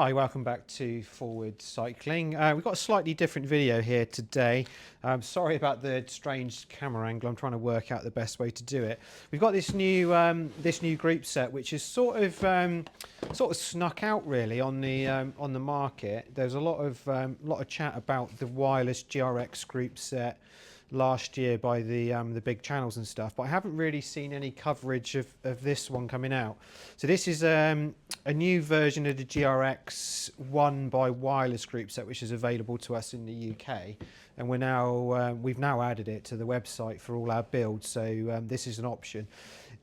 Hi, welcome back to Forward Cycling. We've got a slightly different video here today. Sorry about the strange camera angle. I'm trying to work out the best way to do it. We've got this new group set, which is sort of snuck out really on the market. There's a lot of chat about the wireless GRX group set last year by the big channels and stuff, but I haven't really seen any coverage of this one coming out. So this is a new version of the GRX One by wireless group set, which is available to us in the UK, and we've now added it to the website for all our builds. So this is an option.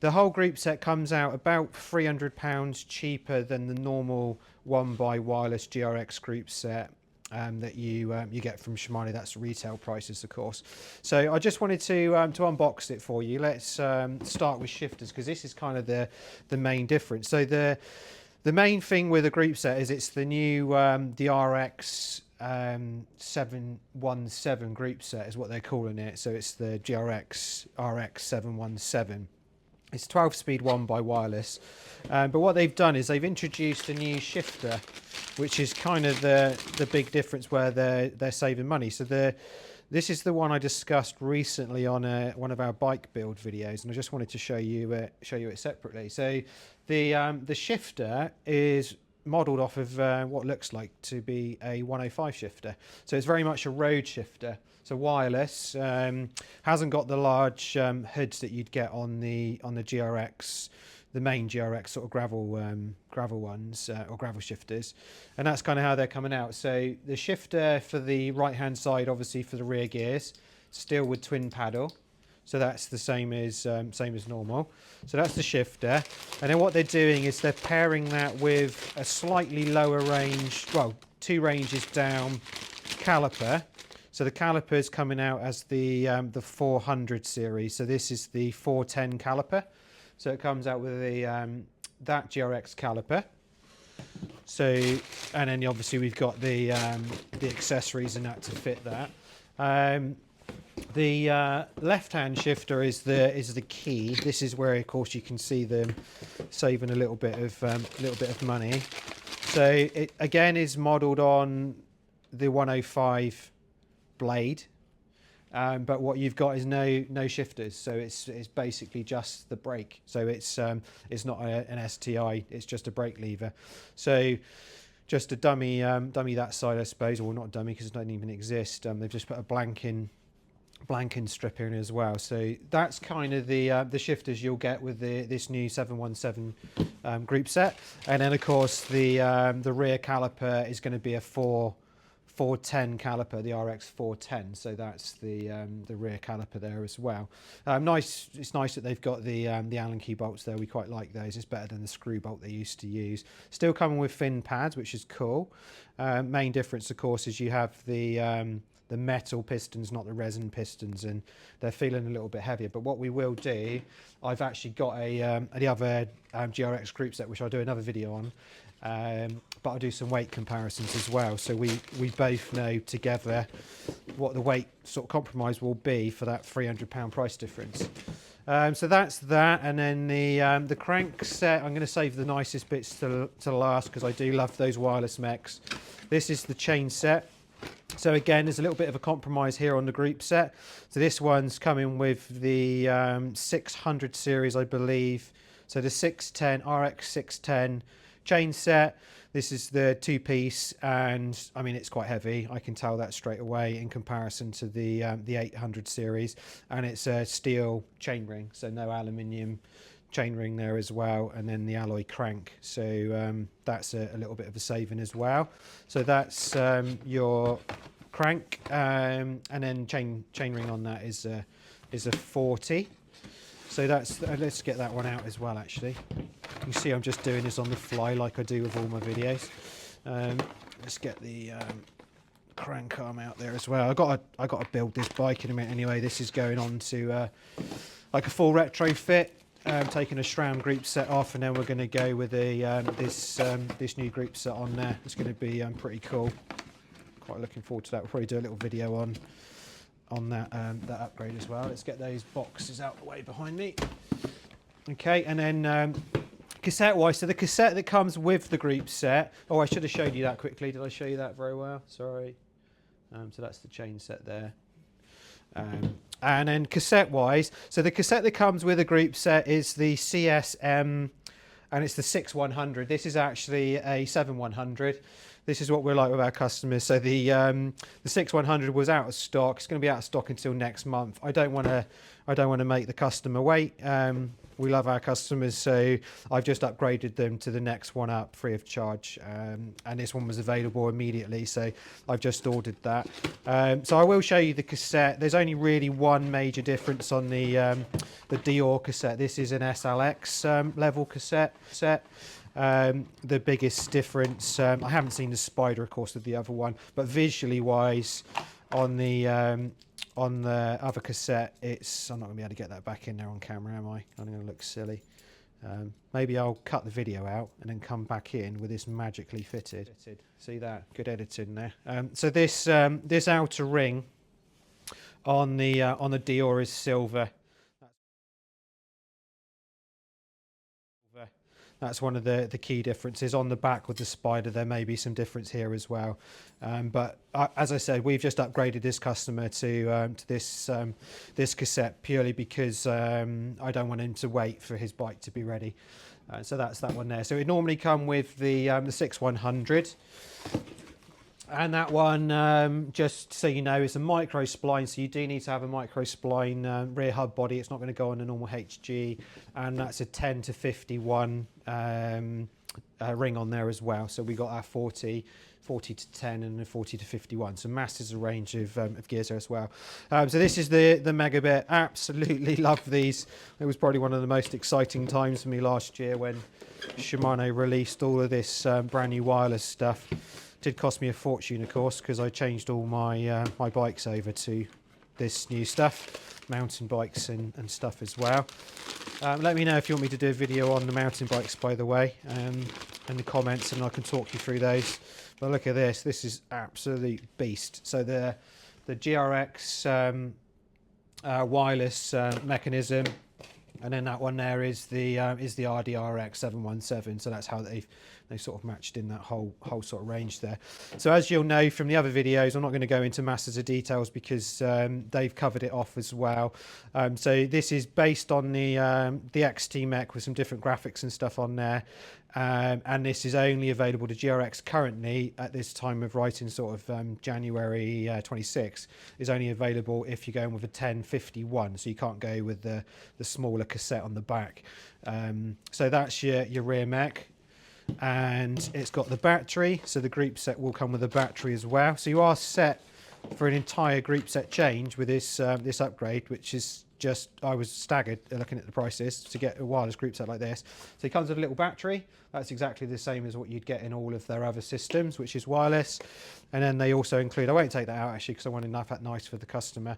The whole group set comes out about £300 cheaper than the normal One by wireless GRX group set that you get from Shimano. That's retail prices, of course. So I just wanted to unbox it for you. Let's start with shifters, because this is kind of the main difference. So the main thing with a group set is it's the new RX 717 group set is what they're calling it. So it's the GRX RX717. It's 12-speed one by wireless, but what they've done is they've introduced a new shifter, which is kind of the big difference where they're saving money. So this is the one I discussed recently on one of our bike build videos, and I just wanted to show you it separately. So the shifter is modelled off of what looks like to be a 105 shifter. So it's very much a road shifter. So wireless, hasn't got the large hoods that you'd get on the GRX, the main GRX sort of gravel ones or gravel shifters, and that's kind of how they're coming out. So the shifter for the right hand side, obviously for the rear gears, still with twin paddle. So that's the same as normal. So that's the shifter, and then what they're doing is they're pairing that with a slightly lower range, well, 2 ranges down caliper. So the caliper is coming out as the 400 series. So this is the 410 caliper. So it comes out with that GRX caliper. So, and then obviously we've got the accessories and that to fit that. The left-hand shifter is the key. This is where, of course, you can see them saving a little bit of money. So it again is modelled on the 105 blade, but what you've got is no shifters. So it's basically just the brake. So it's not an STI. It's just a brake lever. So just a dummy that side, I suppose, or not dummy because it doesn't even exist. They've just put a blanking strip in as well. So that's kind of the shifters you'll get with this new 717 group set. And then of course the rear caliper is going to be a 410 caliper, the RX 410. So that's the rear caliper there as well. Nice. It's nice that they've got the Allen key bolts there. We quite like those. It's better than the screw bolt they used to use. Still coming with fin pads, which is cool. Main difference, of course, is you have the metal pistons, not the resin pistons, and they're feeling a little bit heavier. But what we will do, I've actually got the other GRX group set, which I'll do another video on, but I'll do some weight comparisons as well, so we both know together what the weight sort of compromise will be for that £300 price difference. So that's that, and then the crank set, I'm going to save the nicest bits to last, because I do love those wireless mechs. This is the chain set. So again, there's a little bit of a compromise here on the group set. So this one's coming with the 600 series, I believe. So the 610 RX 610 chain set. This is the 2-piece, and I mean it's quite heavy. I can tell that straight away in comparison to the 800 series, and it's a steel chainring, so no aluminium chainring there as well, and then the alloy crank. So that's a little bit of a saving as well. So that's your crank, and then chainring on that is a 40. So that's let's get that one out as well. Actually, you can see I'm just doing this on the fly like I do with all my videos. Let's get the crank arm out there as well. I got to build this bike in a minute anyway. This is going on to like a full retrofit. Taking a SRAM group set off, and then we're going to go with this new group set on there. It's going to be pretty cool. Quite looking forward to that. We'll probably do a little video on that upgrade as well. Let's get those boxes out the way behind me. Okay, and then Cassette wise, so the cassette that comes with the Groupset. Oh, I should have showed you that quickly. Did I show you that very well? Sorry. So that's the chain set there. And then cassette wise, so the cassette that comes with a Groupset is the CS-M, and it's the 6100. This is actually a 7100. This is what we're like with our customers. So the 6100 was out of stock. It's going to be out of stock until next month. I don't want to make the customer wait. We love our customers, so I've just upgraded them to the next one up free of charge, and this one was available immediately, so I've just ordered that. So I will show you the cassette. There's only really one major difference on the Deore cassette. This is an SLX level cassette set. The biggest difference, I haven't seen the Spider, of course, with the other one, but visually wise, on the other cassette, I'm not going to be able to get that back in there on camera, am I? I'm going to look silly. Maybe I'll cut the video out and then come back in with this magically fitted. See that? Good editing there. So this outer ring on the Deore is silver. That's one of the key differences. On the back with the Spider, there may be some difference here as well. But as I said, we've just upgraded this customer to this cassette purely because I don't want him to wait for his bike to be ready. So that's that one there. So it normally come with the 6100. And that one, just so you know, is a micro spline, so you do need to have a micro spline rear hub body. It's not going to go on a normal HG, and that's a 10 to 51 ring on there as well. So we got our 40 to 10 and a 40 to 51. So massive range of gears there as well. So this is the Megabit. Absolutely love these. It was probably one of the most exciting times for me last year when Shimano released all of this brand new wireless stuff. Did cost me a fortune, of course, because I changed all my my bikes over to this new stuff, mountain bikes and stuff as well. Let me know if you want me to do a video on the mountain bikes, by the way, in the comments, and I can talk you through those. But look at this. This is absolute beast. So the GRX wireless mechanism, and then that one there is the RD-RX717. So that's how they sort of matched in that whole sort of range there. So as you'll know from the other videos, I'm not going to go into masses of details because they've covered it off as well. So this is based on the XT mech with some different graphics and stuff on there. And this is only available to GRX currently at this time of writing, sort of January 26, is only available if you're going with a 1051, so you can't go with the smaller cassette on the back. So that's your rear mech, and it's got the battery, so the Groupset will come with a battery as well. So you are set for an entire Groupset change with this this upgrade, which is just, I was staggered looking at the prices to get a wireless Groupset like this. So it comes with a little battery. That's exactly the same as what you'd get in all of their other systems, which is wireless. And then they also include, I won't take that out actually because I want to knife that nice for the customer.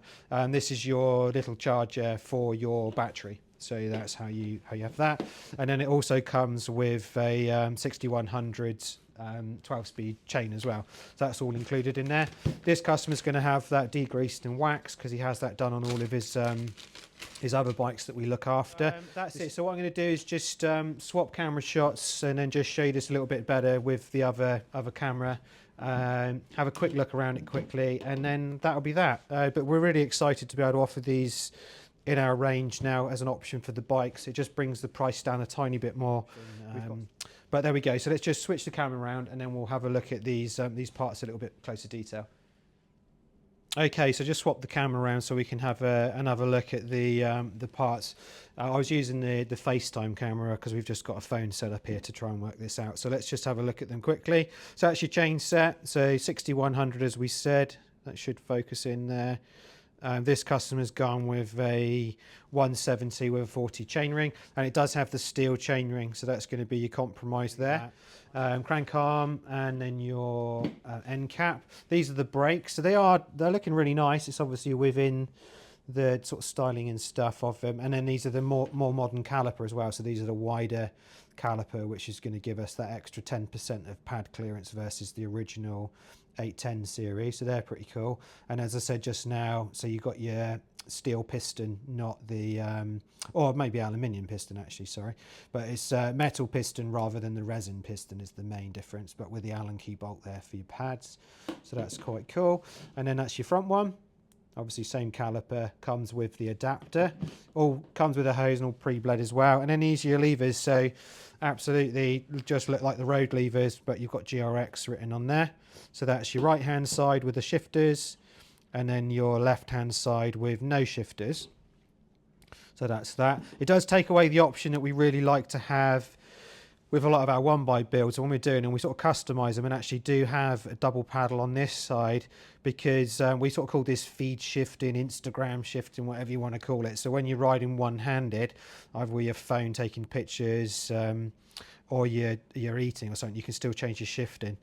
This is your little charger for your battery. So that's how you have that. And then it also comes with a 6100 12-speed chain as well. So that's all included in there. This customer's going to have that degreased and waxed because he has that done on all of his other bikes that we look after. That's it. So what I'm going to do is just swap camera shots and then just show you this a little bit better with the other camera. Have a quick look around it quickly, and then that'll be that. But we're really excited to be able to offer these in our range now as an option for the bikes. It just brings the price down a tiny bit more. But there we go. So let's just switch the camera around and then we'll have a look at these parts a little bit closer detail. Okay, so just swap the camera around so we can have another look at the parts. I was using the FaceTime camera because we've just got a phone set up here to try and work this out. So let's just have a look at them quickly. So that's your chain set. So 6100 as we said. That should focus in there. This customer's gone with a 170 with a 40 chainring, and it does have the steel chainring, so that's going to be your compromise there. Crank arm, and then your end cap. These are the brakes, so they're looking really nice. It's obviously within the sort of styling and stuff of them. And then these are the more modern caliper as well. So these are the wider caliper, which is going to give us that extra 10% of pad clearance versus the original 810 series. So they're pretty cool. And as I said just now, so you've got your steel piston, not the or maybe aluminium piston actually, sorry, but it's metal piston rather than the resin piston is the main difference, but with the Allen key bolt there for your pads. So that's quite cool. And then that's your front one. Obviously same caliper, comes with the adapter, all comes with a hose and all pre-bled as well. And then these are your levers, so absolutely just look like the road levers, but you've got GRX written on there. So that's your right hand side with the shifters, and then your left hand side with no shifters. So that's that. It does take away the option that we really like to have with a lot of our one by builds. So when we're doing them, we sort of customize them and actually do have a double paddle on this side, because we sort of call this feed shifting, Instagram shifting, whatever you want to call it. So when you're riding one-handed, either with your phone taking pictures or you're eating or something, you can still change your shifting.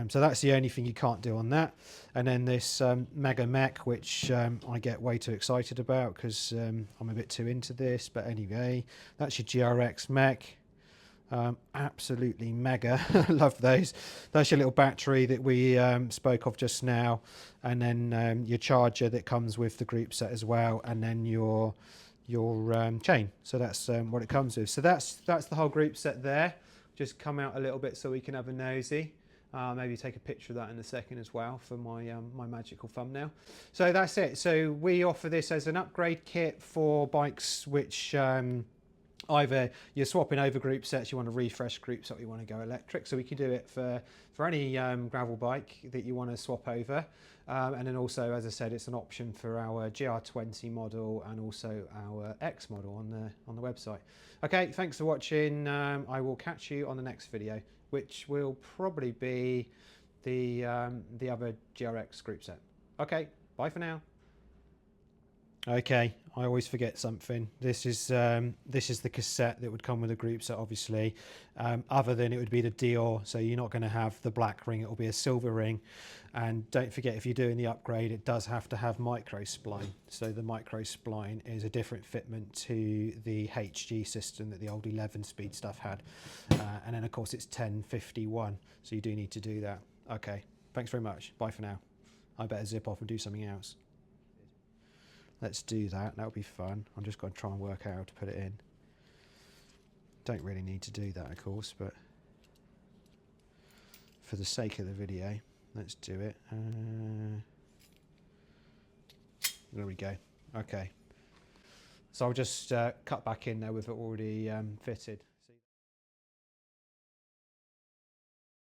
So that's the only thing you can't do on that. And then this Mega Mech, which I get way too excited about because I'm a bit too into this. But anyway, that's your GRX Mech. Absolutely mega. Love those. That's your little battery that we spoke of just now, and then your charger that comes with the group set as well, and then your chain. So that's what it comes with. So that's the whole group set there. Just come out a little bit so we can have a nosy. Maybe take a picture of that in a second as well for my my magical thumbnail. So that's it. So we offer this as an upgrade kit for bikes which either you're swapping over group sets, you want to refresh group set, you want to go electric. So we can do it for any gravel bike that you want to swap over. And then also, as I said, it's an option for our GR20 model and also our X model on the website. Okay, thanks for watching. I will catch you on the next video, which will probably be the other GRX group set. Okay, bye for now. Okay, I always forget something. This is the cassette that would come with a group set, obviously. Other than it would be the Deore, so you're not going to have the black ring, it will be a silver ring. And don't forget, if you're doing the upgrade, it does have to have micro spline. So the micro spline is a different fitment to the HG system that the old 11-speed stuff had. And then of course it's 1051, so you do need to do that. Okay, thanks very much. Bye for now. I better zip off and do something else. Let's do that. That'll be fun. I'm just going to try and work out how to put it in. Don't really need to do that, of course, but for the sake of the video, let's do it. There we go. Okay. So I'll just cut back in there with it already fitted.